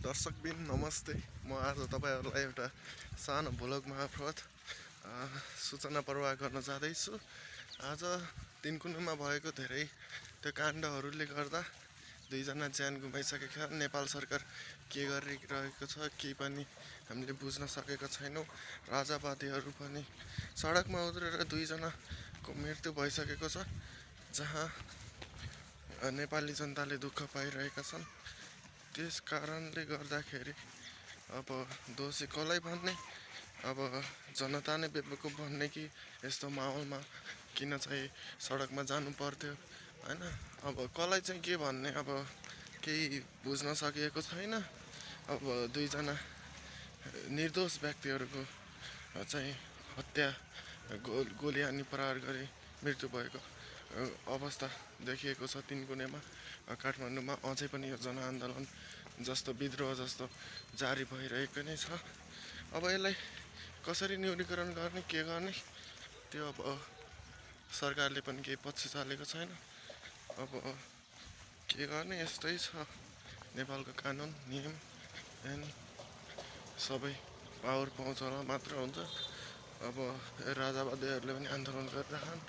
दर्शकबिन नमस्ते। म आज तपाईहरुलाई एउटा सानो भ्लग मार्फत सूचना प्रवाह गर्न जाँदैछु। आज दिनकुनुमा भएको धेरै त्यो काण्डहरूले गर्दा दुईजना ज्यान गुमाइसकेका। नेपाल सरकार के गरिरहेको छ केही पनि हामीले बुझ्न सकेका छैनौं। राजावादीहरू पनि सडकमा उत्रेर दुईजनाको मृत्यु भइसकेको छ, जहाँ नेपाली जनताले दुःख पाइरहेका छन्। त्यस कारणले गर्दाखेरि अब दोषी कसलाई भन्ने, अब जनता नै बेवकुफ भन्ने कि यस्तो माहौलमा किन चाहिँ सडकमा जानु पर्थ्यो हैन। अब कसलाई चाहिँ के भन्ने, अब केही बुझ्न सकिएको छैन। अब दुईजना निर्दोष व्यक्तिहरूको चाहिँ हत्या गोली हानी प्रहार गरी मृत्यु भएको अवस्था देखिएको छ तीनकुनेमा। काठमाडौँमा अझै पनि यो जनआन्दोलन जस्तो विद्रोह जस्तो जारी भइरहेको नै छ। अब यसलाई कसरी न्यूनीकरण गर्ने, के गर्ने, त्यो अब सरकारले पनि केही पक्ष चालेको छैन। अब के गर्ने, यस्तै छ नेपालको कानुन नियम एन सबै पावर पाउँछ मात्र हुन्छ। अब राजावादीहरूले पनि आन्दोलन गरिरहन्।